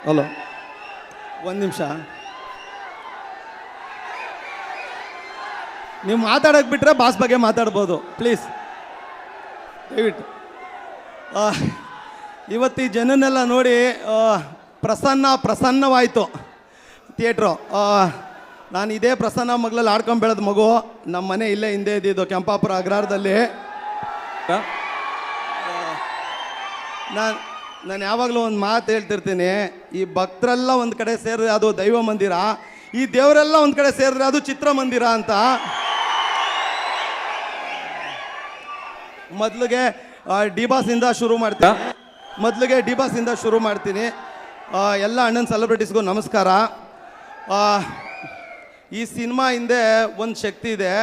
Hello, ಒಂದು ನಿಮಿಷ. ನೀವು ಮಾತಾಡೋಕೆ ಬಿಟ್ಟರೆ ಬಾಸ್ ಬಗ್ಗೆ ಮಾತಾಡ್ಬೋದು ಪ್ಲೀಸ್, ದಯವಿಟ್ಟು. ಇವತ್ತು ಈ ಜನನ್ನೆಲ್ಲ ನೋಡಿ ಪ್ರಸನ್ನವಾಯಿತು ಥಿಯೇಟ್ರು. ನಾನು ಇದೇ ಪ್ರಸನ್ನ ಮಗಳಲ್ಲಿ ಆಡ್ಕೊಂಡು ಬೆಳೆದ ಮಗು. ನಮ್ಮ ಮನೆ ಇಲ್ಲೇ ಹಿಂದೆ ಇದ್ದಿದ್ದು ಕೆಂಪಾಪುರ ಅಗ್ರಹಾರದಲ್ಲಿ. ನಾನು ಯಾವಾಗಲೂ ಒಂದು ಮಾತು ಹೇಳ್ತಿರ್ತೀನಿ, ಈ ಭಕ್ತರೆಲ್ಲ ಒಂದು ಕಡೆ ಸೇರಿದ್ರೆ ಅದು ದೈವ ಮಂದಿರ, ಈ ದೇವರೆಲ್ಲ ಒಂದು ಕಡೆ ಸೇರಿದ್ರೆ ಅದು ಚಿತ್ರಮಂದಿರ ಅಂತ. ಮೊದಲಿಗೆ ಡಿ ಬಾಸಿಂದ ಶುರು ಮಾಡ್ತೀನಿ. ಎಲ್ಲ ಅಣ್ಣನ ಸೆಲೆಬ್ರಿಟೀಸ್ಗೂ ನಮಸ್ಕಾರ. ಈ ಸಿನಿಮಾ ಹಿಂದೆ ಒಂದು ಶಕ್ತಿ ಇದೆ,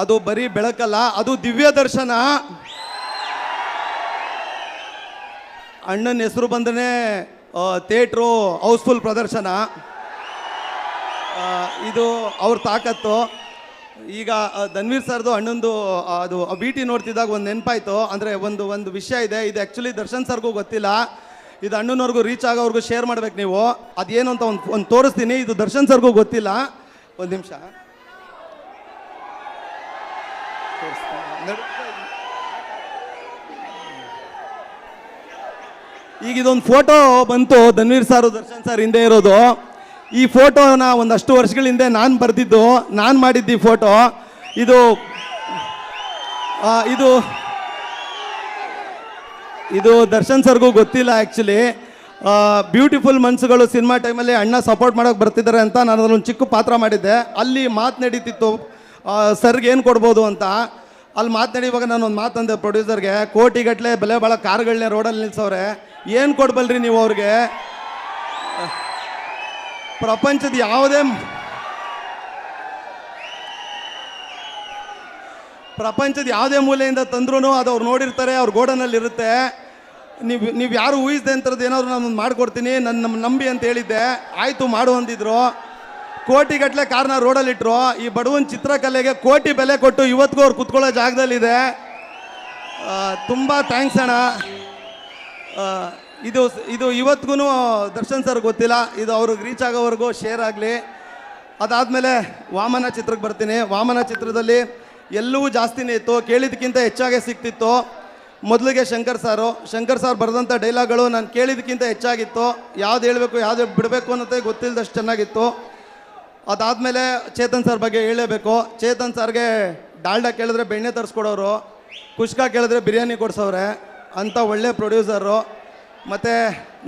ಅದು ಬರೀ ಬೆಳಕಲ್ಲ, ಅದು ದಿವ್ಯ ದರ್ಶನ. ಅಣ್ಣನ ಹೆಸರು ಬಂದ್ರೆ ಥಿಯೇಟ್ರು ಹೌಸ್ಫುಲ್ ಪ್ರದರ್ಶನ. ಇದು ಅವ್ರ ತಾಕತ್ತು. ಈಗ ಧನ್ವೀರ್ ಸರ್ದು ಅಣ್ಣಂದು ಅದು ಬಿ ಟಿ ನೋಡ್ತಿದ್ದಾಗ ಒಂದು ನೆನಪಾಯ್ತು. ಅಂದರೆ ಒಂದು ವಿಷಯ ಇದೆ, ಇದು ಆ್ಯಕ್ಚುಲಿ ದರ್ಶನ್ ಸರ್ಗೂ ಗೊತ್ತಿಲ್ಲ, ಇದು ಅಣ್ಣನವ್ರಿಗೂ ರೀಚ್ ಆಗೋವ್ರಿಗೂ ಶೇರ್ ಮಾಡ್ಬೇಕು ನೀವು. ಅದೇನು ಅಂತ ಒಂದು ತೋರಿಸ್ತೀನಿ, ಇದು ದರ್ಶನ್ ಸರ್ಗೂ ಗೊತ್ತಿಲ್ಲ. ಒಂದು ನಿಮಿಷ ಈಗ ಇದೊಂದು ಫೋಟೋ ಬಂತು, ಧನ್ವೀರ್ ಸಾರು ದರ್ಶನ್ ಸರ್ ಹಿಂದೆ ಇರೋದು. ಈ ಫೋಟೋನ ಒಂದಷ್ಟು ವರ್ಷಗಳ ಹಿಂದೆ ನಾನು ಬರೆದಿದ್ದು, ನಾನು ಮಾಡಿದ್ದು ಈ ಫೋಟೋ. ಇದು ದರ್ಶನ್ ಸರ್ಗೂ ಗೊತ್ತಿಲ್ಲ ಆ್ಯಕ್ಚುಲಿ. ಬ್ಯೂಟಿಫುಲ್ ಮನ್ಸುಗಳು ಸಿನಿಮಾ ಟೈಮಲ್ಲಿ ಅಣ್ಣ ಸಪೋರ್ಟ್ ಮಾಡೋಕೆ ಬರ್ತಿದ್ದಾರೆ ಅಂತ ನಾನು ಅದೊಂದು ಚಿಕ್ಕ ಪಾತ್ರ ಮಾಡಿದ್ದೆ. ಅಲ್ಲಿ ಮಾತು ನಡೀತಿತ್ತು ಸರ್ಗೆ ಏನು ಕೊಡ್ಬೋದು ಅಂತ. ಅಲ್ಲಿ ಮಾತನಾಡಿವಾಗ ನಾನು ಒಂದು ಮಾತಂದೆ ಪ್ರೊಡ್ಯೂಸರ್ಗೆ, ಕೋಟಿಗಟ್ಟಲೆ ಬೆಲೆ ಭಾಳ ಕಾರ್ಗಳನ್ನೇ ರೋಡಲ್ಲಿ ನಿಲ್ಸವ್ರೆ, ಏನು ಕೊಡ್ಬಲ್ರಿ ನೀವು ಅವ್ರಿಗೆ? ಪ್ರಪಂಚದ ಯಾವುದೇ ಮೂಲೆಯಿಂದ ತಂದ್ರೂ ಅದು ಅವ್ರು ನೋಡಿರ್ತಾರೆ, ಅವ್ರ ಗೋಡನಲ್ಲಿ ಇರುತ್ತೆ. ನೀವು ಯಾರು ಊಹಿಸ್ದೆ ಅಂಥದ್ದು ಏನಾದ್ರು ನಾನು ಮಾಡಿಕೊಡ್ತೀನಿ, ನಮ್ಮ ನಂಬಿ ಅಂತ ಹೇಳಿದ್ದೆ. ಆಯಿತು ಮಾಡು ಅಂದಿದ್ರು. ಕೋಟಿಗಟ್ಟಲೆ ಕಾರ್ನ ರೋಡಲ್ಲಿಟ್ಟರು. ಈ ಬಡವನ ಚಿತ್ರಕಲೆಗೆ ಕೋಟಿ ಬೆಲೆ ಕೊಟ್ಟು ಇವತ್ತಿಗೂ ಅವ್ರು ಕುತ್ಕೊಳ್ಳೋ ಜಾಗದಲ್ಲಿದೆ. ತುಂಬ ಥ್ಯಾಂಕ್ಸ್ ಅಣ್ಣ. ಇದು ಇವತ್ತಿಗೂ ದರ್ಶನ್ ಸರ್ ಗೊತ್ತಿಲ್ಲ, ಇದು ಅವ್ರಿಗೆ ರೀಚ್ ಆಗೋವರೆಗೂ ಶೇರ್ ಆಗಲಿ. ಅದಾದಮೇಲೆ ವಾಮನ ಚಿತ್ರಕ್ಕೆ ಬರ್ತೀನಿ. ವಾಮನ ಚಿತ್ರದಲ್ಲಿ ಎಲ್ಲವೂ ಜಾಸ್ತಿನೇ ಇತ್ತು, ಕೇಳಿದ್ದಕ್ಕಿಂತ ಹೆಚ್ಚಾಗೇ ಸಿಗ್ತಿತ್ತು. ಮೊದಲಿಗೆ ಶಂಕರ್ ಸಾರ್ ಬರೆದಂಥ ಡೈಲಾಗ್ಗಳು ನಾನು ಕೇಳಿದ್ದಕ್ಕಿಂತ ಹೆಚ್ಚಾಗಿತ್ತು. ಯಾವ್ದು ಹೇಳಬೇಕು ಯಾವ್ದು ಬಿಡಬೇಕು ಅನ್ನೋದೇ ಗೊತ್ತಿಲ್ಲದಷ್ಟು ಚೆನ್ನಾಗಿತ್ತು. ಅದಾದಮೇಲೆ ಚೇತನ್ ಸರ್ ಬಗ್ಗೆ ಹೇಳಲೇಬೇಕು. ಚೇತನ್ ಸರ್ಗೆ ಡಾಲ್ಡಾ ಕೇಳಿದ್ರೆ ಬೆಣ್ಣೆ ತರಿಸ್ಕೊಡೋರು, ಕುಷ್ಕ ಕೇಳಿದ್ರೆ ಬಿರಿಯಾನಿ ಕೊಡ್ಸೋರೆ ಅಂಥ ಒಳ್ಳೆ ಪ್ರೊಡ್ಯೂಸರು. ಮತ್ತು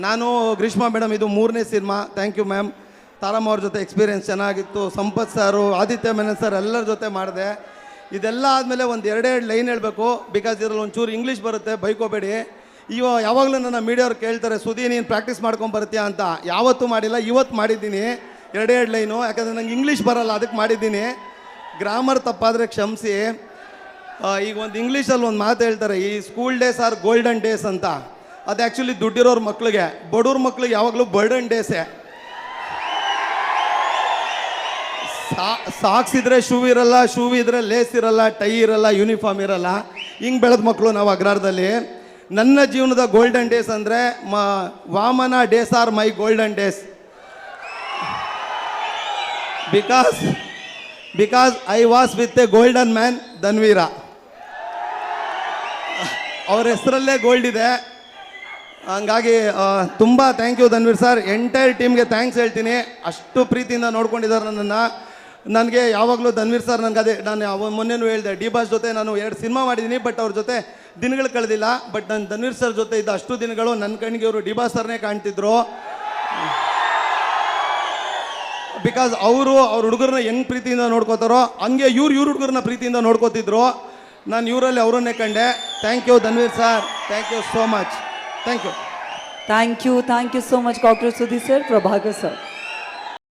ನಾನು ಗ್ರೀಷ್ಮಾ ಮೇಡಮ್, ಇದು 3ನೇ cinema. Thank you ma'am. Taramma ಅವ್ರ ಜೊತೆ ಎಕ್ಸ್ಪೀರಿಯೆನ್ಸ್ ಚೆನ್ನಾಗಿತ್ತು. ಸಂಪತ್ ಸಾರು, ಆದಿತ್ಯ ಮೆನನ್ ಸರ್ ಎಲ್ಲರ ಜೊತೆ ಮಾಡಿದೆ. ಇದೆಲ್ಲ ಆದಮೇಲೆ ಒಂದು ಎರಡೆರಡು ಲೈನ್ ಹೇಳಬೇಕು, ಬಿಕಾಸ್ ಇದರಲ್ಲಿ ಒಂಚೂರು ಇಂಗ್ಲೀಷ್ ಬರುತ್ತೆ, ಬೈಕೋಬೇಡಿ. ಯಾವಾಗಲೂ ನನ್ನ ಮೀಡಿಯವ್ರು ಕೇಳ್ತಾರೆ, ಸುದಿ ನೀನು ಪ್ರಾಕ್ಟೀಸ್ ಮಾಡ್ಕೊಂಡು ಬರ್ತೀಯಾ ಅಂತ. ಯಾವತ್ತೂ ಮಾಡಿಲ್ಲ, ಇವತ್ತು ಮಾಡಿದ್ದೀನಿ ಎರಡೆರಡು ಲೈನು, ಯಾಕಂದರೆ ನಂಗೆ ಇಂಗ್ಲೀಷ್ ಬರಲ್ಲ, ಅದಕ್ಕೆ ಮಾಡಿದ್ದೀನಿ. ಗ್ರಾಮರ್ ತಪ್ಪಾದರೆ ಕ್ಷಮಿಸಿ. ಈಗ ಒಂದು ಇಂಗ್ಲೀಷಲ್ಲಿ ಒಂದು ಮಾತು ಹೇಳ್ತಾರೆ, ಈ school days are golden days ಅಂತ. ಅದು ಆ್ಯಕ್ಚುಲಿ ದುಡ್ಡಿರೋರ ಮಕ್ಳಿಗೆ, ಬಡವ್ರ ಮಕ್ಳಿಗೆ ಯಾವಾಗಲೂ ಬರ್ಡನ್ ಡೇಸೇ. ಸಾಕ್ಸ್ ಇದ್ರೆ ಶೂ ಇರಲ್ಲ, ಶೂ ಇದ್ರೆ ಲೇಸ್ ಇರಲ್ಲ, ಟೈ ಇರಲ್ಲ, ಯೂನಿಫಾರ್ಮ್ ಇರಲ್ಲ. ಹಿಂಗೆ ಬೆಳೆದ ಮಕ್ಕಳು ನಾವು ಅಗ್ರಹಾರದಲ್ಲಿ. ನನ್ನ ಜೀವನದ ಗೋಲ್ಡನ್ ಡೇಸ್ ಅಂದರೆ Vamana days are my golden days. Because I was with a golden man, Dhanveera. ಅವ್ರ ಹೆಸರಲ್ಲೇ ಗೋಲ್ಡ್ ಇದೆ. ಹಂಗಾಗಿ ತುಂಬ thank you Dhanveer sir. Entire ಟೀಮ್ಗೆ ಥ್ಯಾಂಕ್ಸ್ ಹೇಳ್ತೀನಿ, ಅಷ್ಟು ಪ್ರೀತಿಯಿಂದ ನೋಡ್ಕೊಂಡಿದ್ದಾರೆ ನನ್ನನ್ನು. ನನಗೆ ಯಾವಾಗಲೂ ಧನ್ವೀರ್ ಸರ್ ನನಗೆ ನಾನು ಮೊನ್ನೆನೂ ಹೇಳಿದೆ, ಡಿ ಬಾಸ್ ಜೊತೆ ನಾನು 2 ಸಿನಿಮಾ ಮಾಡಿದ್ದೀನಿ, ಬಟ್ ಅವ್ರ ಜೊತೆ ದಿನಗಳು ಕಳೆದಿಲ್ಲ. ಬಟ್ ನಾನು ಧನ್ವೀರ್ ಸರ್ ಜೊತೆ ಇದ್ದ ಅಷ್ಟು ದಿನಗಳು ನನ್ನ ಕಣ್ಣಿಗೆ ಅವರು ಡಿ ಬಾಸ್ ಸರ್ನೇ ಕಾಣ್ತಿದ್ರು. ಬಿಕಾಸ್ ಅವರು ಅವ್ರ ಹುಡುಗರನ್ನ ಹೆಂಗೆ ಪ್ರೀತಿಯಿಂದ ನೋಡ್ಕೋತಾರೋ ಹಂಗೆ ಇವ್ರ ಹುಡುಗರನ್ನ ಪ್ರೀತಿಯಿಂದ ನೋಡ್ಕೋತಿದ್ರು. ನಾನು ಇವರಲ್ಲಿ ಅವರನ್ನೇ ಕಂಡೆ. Thank you Dhanveer sir, thank you so much. Thank you so much, Dr. Sudhi sir, Prabhakar sir.